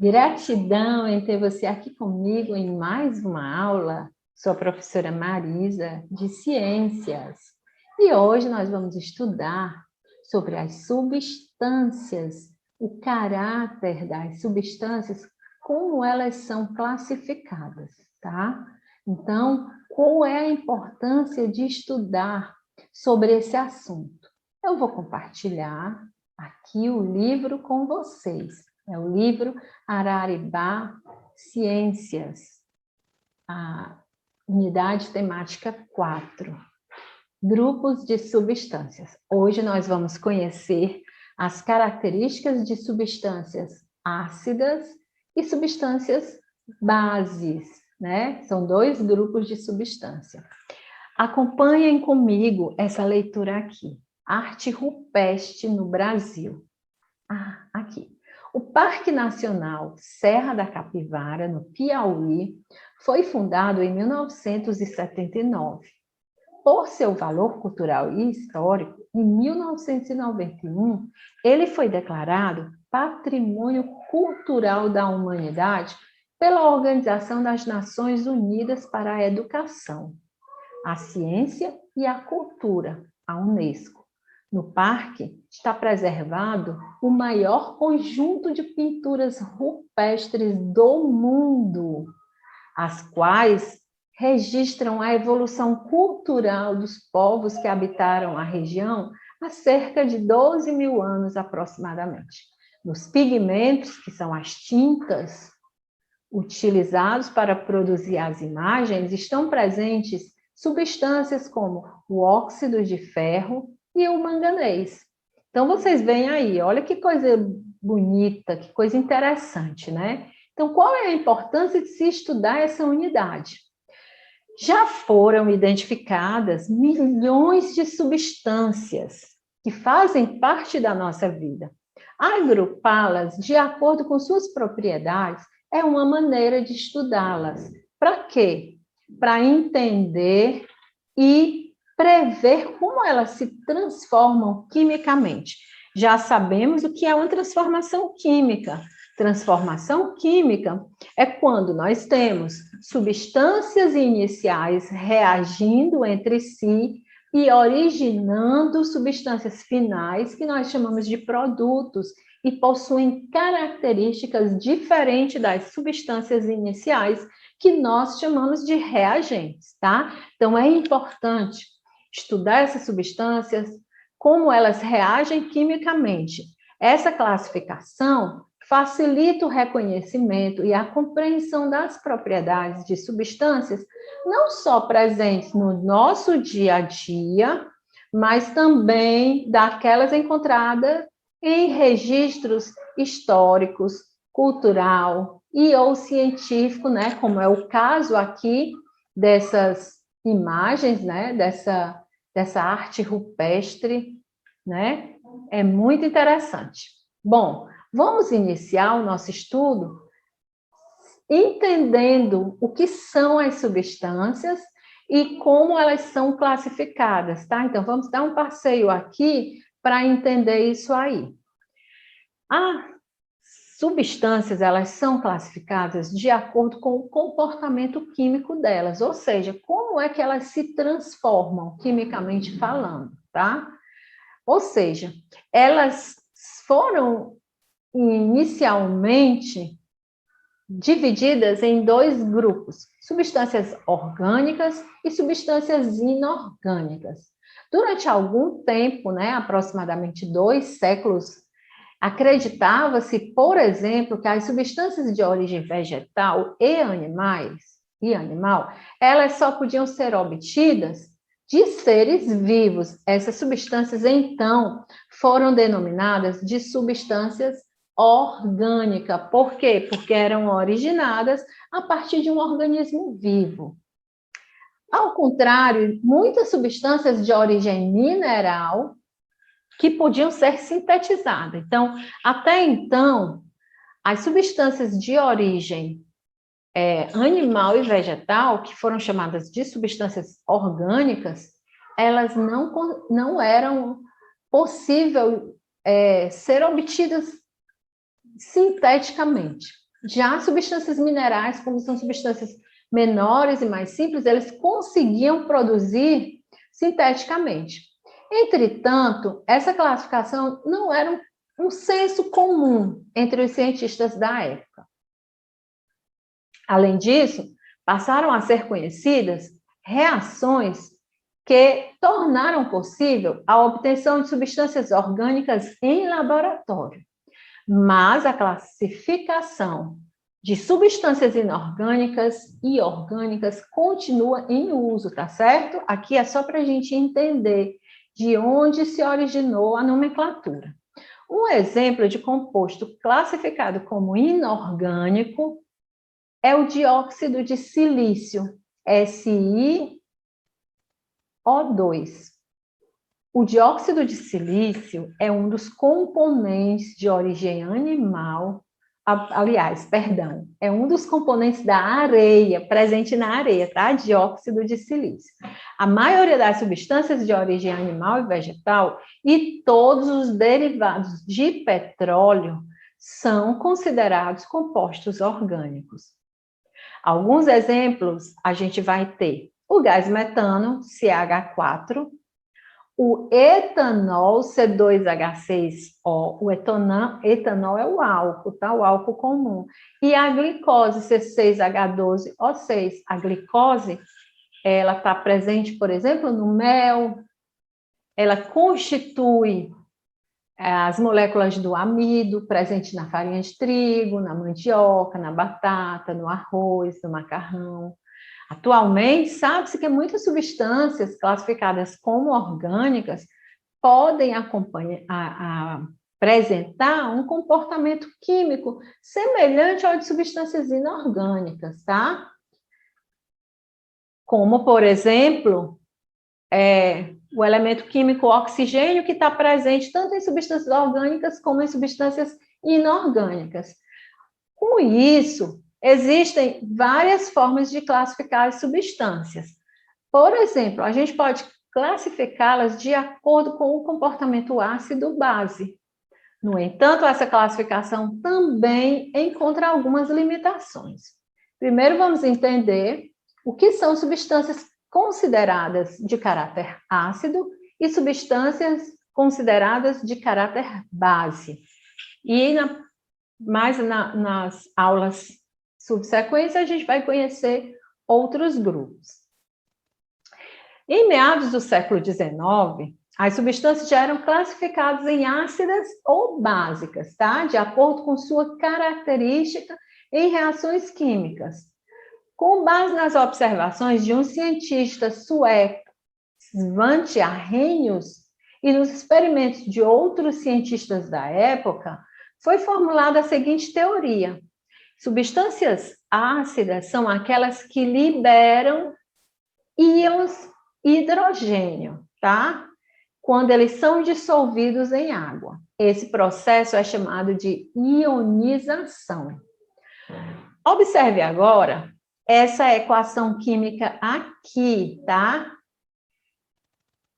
Gratidão em ter você aqui comigo em mais uma aula. Sou a professora Marisa, de Ciências. E hoje nós vamos estudar sobre as substâncias, o caráter das substâncias, como elas são classificadas, tá? Então, qual é a importância de estudar sobre esse assunto? Eu vou compartilhar aqui o livro com vocês. É o livro Araribá Ciências, a unidade temática 4, grupos de substâncias. Hoje nós vamos conhecer as características de substâncias ácidas e substâncias bases, né? São dois grupos de substância. Acompanhem comigo essa leitura aqui. Arte rupestre no Brasil. Aqui. O Parque Nacional Serra da Capivara, no Piauí, foi fundado em 1979. Por seu valor cultural e histórico, em 1991, ele foi declarado Patrimônio Cultural da Humanidade pela Organização das Nações Unidas para a Educação, a Ciência e a Cultura, a Unesco. No parque está preservado o maior conjunto de pinturas rupestres do mundo, as quais registram a evolução cultural dos povos que habitaram a região há cerca de 12 mil anos aproximadamente. Nos pigmentos, que são as tintas utilizados para produzir as imagens, estão presentes substâncias como o óxido de ferro e o manganês. Então, vocês veem aí, olha que coisa bonita, que coisa interessante, né? Então, qual é a importância de se estudar essa unidade? Já foram identificadas milhões de substâncias que fazem parte da nossa vida. Agrupá-las de acordo com suas propriedades é uma maneira de estudá-las. Para quê? Para entender e prever como elas se transformam quimicamente. Já sabemos o que é uma transformação química. Transformação química é quando nós temos substâncias iniciais reagindo entre si e originando substâncias finais que nós chamamos de produtos e possuem características diferentes das substâncias iniciais que nós chamamos de reagentes, tá? Então, é importante estudar essas substâncias, como elas reagem quimicamente. Essa classificação facilita o reconhecimento e a compreensão das propriedades de substâncias, não só presentes no nosso dia a dia, mas também daquelas encontradas em registros históricos, cultural e ou científico, né, como é o caso aqui dessas imagens, né, dessa arte rupestre, né? É muito interessante. Bom, vamos iniciar o nosso estudo entendendo o que são as substâncias e como elas são classificadas, tá? Então, vamos dar um passeio aqui para entender isso aí. As substâncias, elas são classificadas de acordo com o comportamento químico delas, ou seja, como é que elas se transformam quimicamente falando, tá? Ou seja, elas foram inicialmente divididas em dois grupos, substâncias orgânicas e substâncias inorgânicas. Durante algum tempo, né, aproximadamente 2 séculos, acreditava-se, por exemplo, que as substâncias de origem vegetal e animal, elas só podiam ser obtidas de seres vivos. Essas substâncias, então, foram denominadas de substâncias orgânicas. Por quê? Porque eram originadas a partir de um organismo vivo. Ao contrário, muitas substâncias de origem mineral que podiam ser sintetizadas. Então, até então, as substâncias de origem animal e vegetal, que foram chamadas de substâncias orgânicas, elas não eram possível ser obtidas sinteticamente. Já substâncias minerais, como são substâncias menores e mais simples, eles conseguiam produzir sinteticamente. Entretanto, essa classificação não era um senso comum entre os cientistas da época. Além disso, passaram a ser conhecidas reações que tornaram possível a obtenção de substâncias orgânicas em laboratório. Mas a classificação de substâncias inorgânicas e orgânicas continua em uso, tá certo? Aqui é só para a gente entender de onde se originou a nomenclatura. Um exemplo de composto classificado como inorgânico é o dióxido de silício, SiO2. O dióxido de silício é um dos componentes de origem animal, é um dos componentes da areia, presente na areia, tá? Dióxido de silício. A maioria das substâncias de origem animal e vegetal e todos os derivados de petróleo são considerados compostos orgânicos. Alguns exemplos a gente vai ter o gás metano, CH4, o etanol, C2H6O, o etanol é o álcool, tá? O álcool comum. E a glicose, C6H12O6. A glicose, ela está presente, por exemplo, no mel, ela constitui as moléculas do amido, presente na farinha de trigo, na mandioca, na batata, no arroz, no macarrão. Atualmente, sabe-se que muitas substâncias classificadas como orgânicas podem apresentar um comportamento químico semelhante ao de substâncias inorgânicas, tá? Como, por exemplo, o elemento químico oxigênio, que está presente tanto em substâncias orgânicas como em substâncias inorgânicas. Com isso, existem várias formas de classificar as substâncias. Por exemplo, a gente pode classificá-las de acordo com o comportamento ácido-base. No entanto, essa classificação também encontra algumas limitações. Primeiro, vamos entender o que são substâncias consideradas de caráter ácido e substâncias consideradas de caráter base. E nas aulas subsequentes, a gente vai conhecer outros grupos. Em meados do século XIX, as substâncias já eram classificadas em ácidas ou básicas, tá? De acordo com sua característica em reações químicas. Com base nas observações de um cientista sueco, Svante Arrhenius, e nos experimentos de outros cientistas da época, foi formulada a seguinte teoria: substâncias ácidas são aquelas que liberam íons hidrogênio, tá? Quando eles são dissolvidos em água. Esse processo é chamado de ionização. Observe agora essa equação química aqui, tá?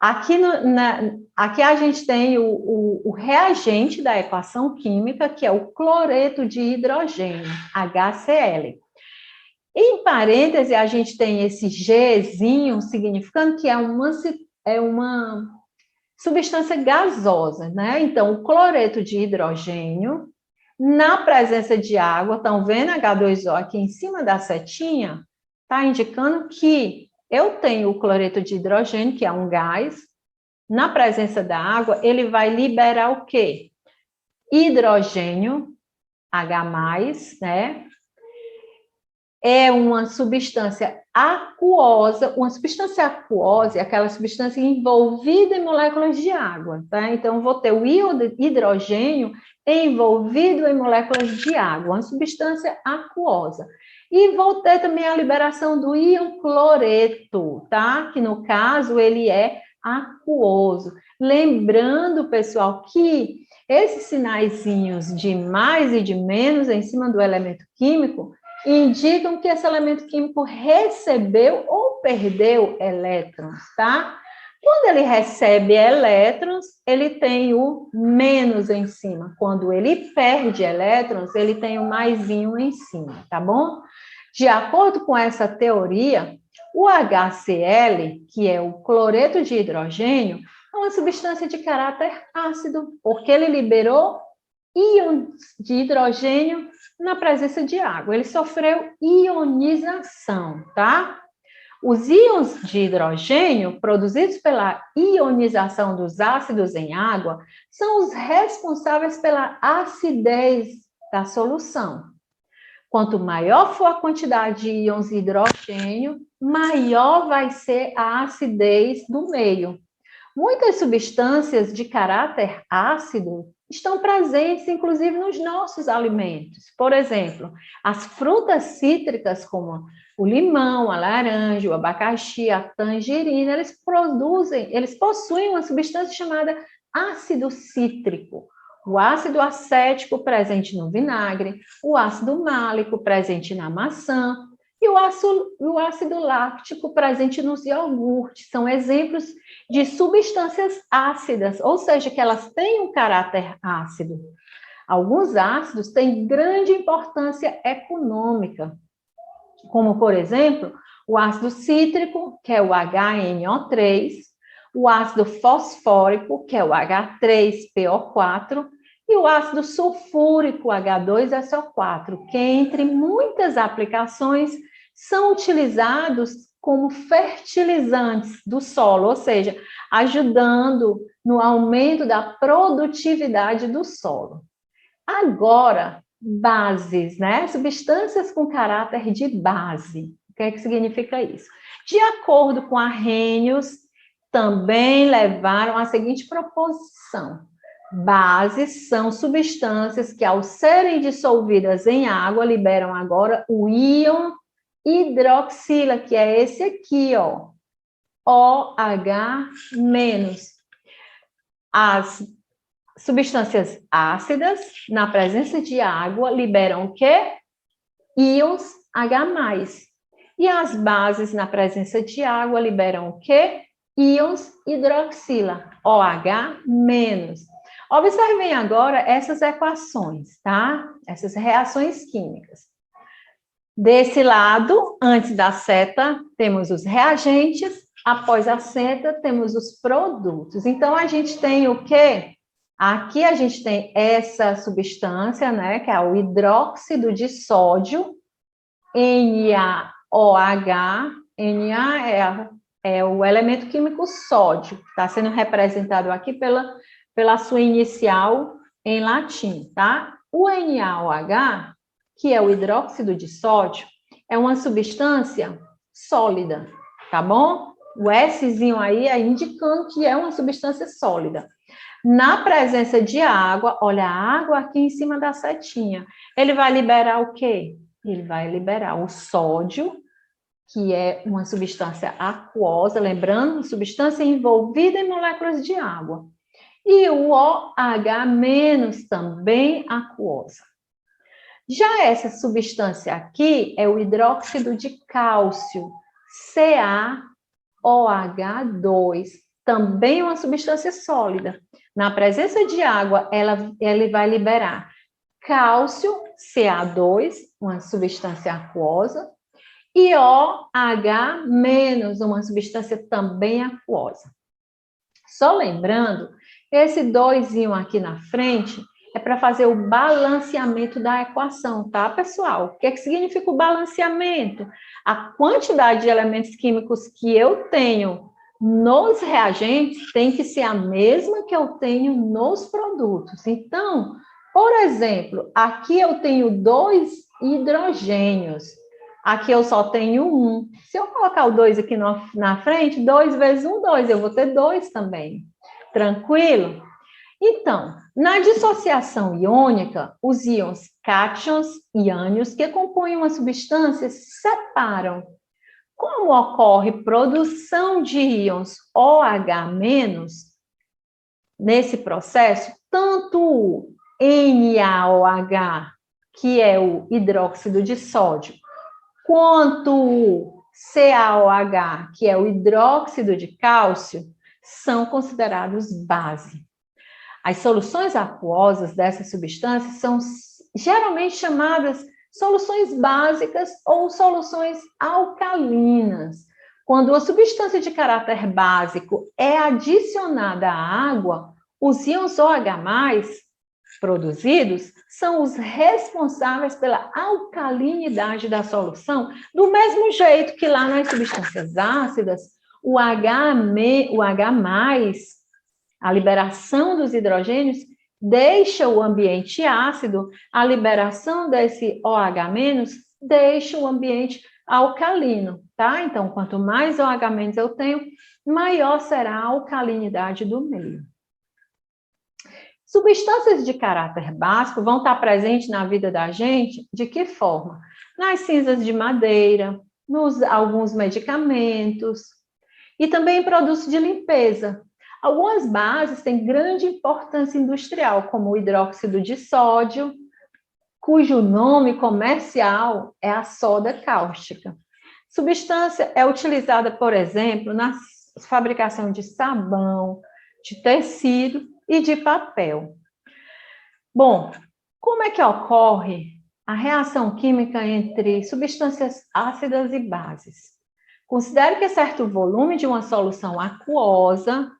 Aqui a gente tem o reagente da equação química, que é o cloreto de hidrogênio, HCl. Em parêntese, a gente tem esse Gzinho, significando que é uma substância gasosa, né? Então, o cloreto de hidrogênio, na presença de água, estão vendo H2O aqui em cima da setinha? Está indicando que eu tenho o cloreto de hidrogênio, que é um gás, na presença da água, ele vai liberar o quê? Hidrogênio, H+, né? É uma substância aquosa. Uma substância aquosa é aquela substância envolvida em moléculas de água, tá? Então, vou ter o hidrogênio envolvido em moléculas de água, uma substância aquosa. E vou ter também a liberação do íon cloreto, tá? Que no caso ele é aquoso. Lembrando, pessoal, que esses sinaizinhos de mais e de menos em cima do elemento químico indicam que esse elemento químico recebeu ou perdeu elétrons, tá? Quando ele recebe elétrons, ele tem o menos em cima. Quando ele perde elétrons, ele tem o maisinho em cima, tá bom? De acordo com essa teoria, o HCl, que é o cloreto de hidrogênio, é uma substância de caráter ácido, porque ele liberou íons de hidrogênio na presença de água. Ele sofreu ionização, tá? Os íons de hidrogênio, produzidos pela ionização dos ácidos em água, são os responsáveis pela acidez da solução. Quanto maior for a quantidade de íons de hidrogênio, maior vai ser a acidez do meio. Muitas substâncias de caráter ácido estão presentes, inclusive, nos nossos alimentos. Por exemplo, as frutas cítricas, como o limão, a laranja, o abacaxi, a tangerina, eles possuem uma substância chamada ácido cítrico. O ácido acético presente no vinagre, o ácido málico presente na maçã e o ácido láctico presente nos iogurtes. São exemplos de substâncias ácidas, ou seja, que elas têm um caráter ácido. Alguns ácidos têm grande importância econômica, como, por exemplo, o ácido cítrico, que é o HNO3, o ácido fosfórico, que é o H3PO4, e o ácido sulfúrico, H2SO4, que, entre muitas aplicações, são utilizados como fertilizantes do solo, ou seja, ajudando no aumento da produtividade do solo. Agora, bases, né? Substâncias com caráter de base. O que é que significa isso? De acordo com Arrhenius, também levaram a seguinte proposição: bases são substâncias que, ao serem dissolvidas em água, liberam agora o íon hidroxila, que é esse aqui, ó, OH-. As substâncias ácidas, na presença de água, liberam o quê? Íons H+. E as bases, na presença de água, liberam o quê? Íons hidroxila, OH-. Observem agora essas equações, tá? Essas reações químicas. Desse lado, antes da seta, temos os reagentes, após a seta, temos os produtos. Então, a gente tem o quê? Aqui a gente tem essa substância, né, que é o hidróxido de sódio, NaOH. Na é o elemento químico sódio, que está sendo representado aqui pela sua inicial em latim, tá? O NaOH, que é o hidróxido de sódio, é uma substância sólida, tá bom? O Szinho aí é indicando que é uma substância sólida. Na presença de água, olha a água aqui em cima da setinha, ele vai liberar o quê? Ele vai liberar o sódio, que é uma substância aquosa, lembrando, substância envolvida em moléculas de água. E o OH- também aquosa. Já essa substância aqui é o hidróxido de cálcio, CaOH2, também uma substância sólida. Na presença de água, ele vai liberar cálcio, Ca2, uma substância aquosa, e OH-, uma substância também aquosa. Só lembrando, esse 2 aqui na frente é para fazer o balanceamento da equação, tá, pessoal? O que é que significa o balanceamento? A quantidade de elementos químicos que eu tenho nos reagentes tem que ser a mesma que eu tenho nos produtos. Então, por exemplo, aqui eu tenho 2 hidrogênios. Aqui eu só tenho 1. Se eu colocar o 2 aqui na frente, 2 vezes 1, 2. Eu vou ter 2 também. Tranquilo? Então, na dissociação iônica, os íons cátions e ânions que compõem uma substância se separam. Como ocorre produção de íons OH-, nesse processo, tanto o NaOH, que é o hidróxido de sódio, quanto o CaOH, que é o hidróxido de cálcio, são considerados base. As soluções aquosas dessas substâncias são geralmente chamadas soluções básicas ou soluções alcalinas. Quando uma substância de caráter básico é adicionada à água, os íons OH+, produzidos, são os responsáveis pela alcalinidade da solução, do mesmo jeito que lá nas substâncias ácidas, o H+, a liberação dos hidrogênios, deixa o ambiente ácido, a liberação desse OH- deixa o ambiente alcalino, tá? Então, quanto mais OH- eu tenho, maior será a alcalinidade do meio. Substâncias de caráter básico vão estar presentes na vida da gente de que forma? Nas cinzas de madeira, nos alguns medicamentos e também em produtos de limpeza. Algumas bases têm grande importância industrial, como o hidróxido de sódio, cujo nome comercial é a soda cáustica. Substância é utilizada, por exemplo, na fabricação de sabão, de tecido e de papel. Bom, como é que ocorre a reação química entre substâncias ácidas e bases? Considere que certo volume de uma solução aquosa,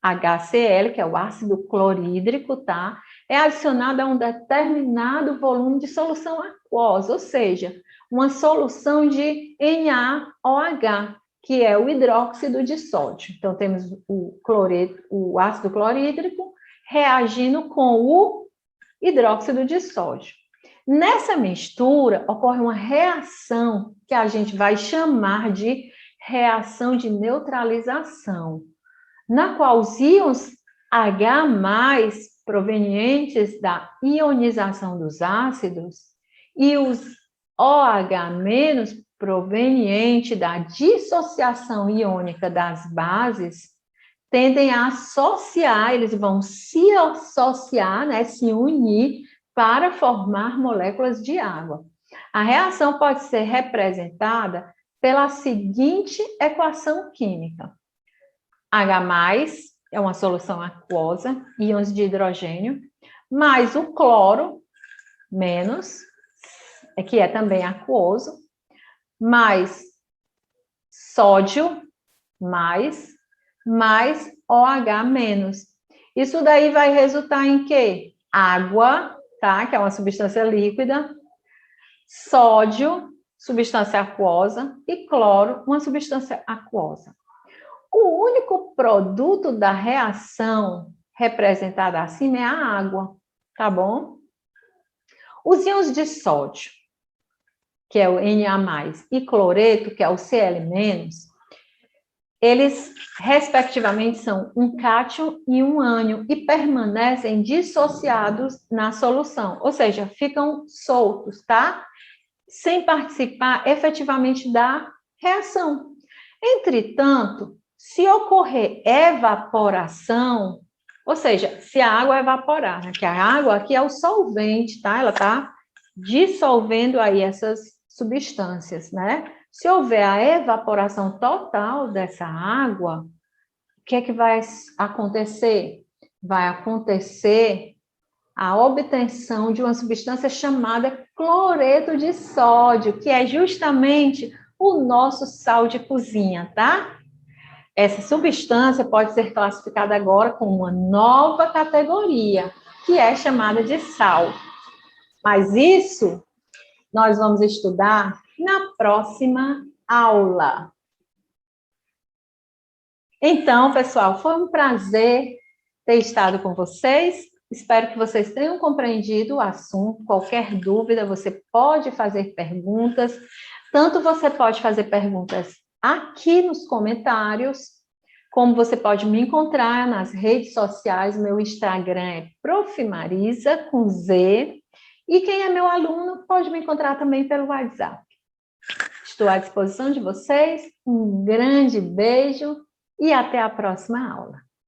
HCl, que é o ácido clorídrico, tá? É adicionado a um determinado volume de solução aquosa, ou seja, uma solução de NaOH, que é o hidróxido de sódio. Então, temos o ácido clorídrico reagindo com o hidróxido de sódio. Nessa mistura, ocorre uma reação que a gente vai chamar de reação de neutralização, na qual os íons H+, provenientes da ionização dos ácidos, e os OH- proveniente da dissociação iônica das bases, tendem a associar, eles vão se associar, né, se unir para formar moléculas de água. A reação pode ser representada pela seguinte equação química. H+ é uma solução aquosa, íons de hidrogênio, mais o cloro, menos, que é também aquoso, mais sódio, mais OH-. Isso daí vai resultar em quê? Água, tá? Que é uma substância líquida, sódio, substância aquosa, e cloro, uma substância aquosa. O único produto da reação representada acima é a água, tá bom? Os íons de sódio, que é o Na+, e cloreto, que é o Cl-, eles, respectivamente, são um cátion e um ânion e permanecem dissociados na solução, ou seja, ficam soltos, tá? Sem participar efetivamente da reação. Entretanto, se ocorrer evaporação, ou seja, se a água evaporar, né? Que a água aqui é o solvente, tá? Ela tá dissolvendo aí essas substâncias, né? Se houver a evaporação total dessa água, o que é que vai acontecer? Vai acontecer a obtenção de uma substância chamada cloreto de sódio, que é justamente o nosso sal de cozinha, tá? Essa substância pode ser classificada agora como uma nova categoria, que é chamada de sal. Mas isso nós vamos estudar na próxima aula. Então, pessoal, foi um prazer ter estado com vocês. Espero que vocês tenham compreendido o assunto. Qualquer dúvida, você pode fazer perguntas. Tanto você pode fazer perguntas aqui nos comentários, como você pode me encontrar nas redes sociais. Meu Instagram é Profmarisa, com Z. E quem é meu aluno pode me encontrar também pelo WhatsApp. Estou à disposição de vocês. Um grande beijo e até a próxima aula.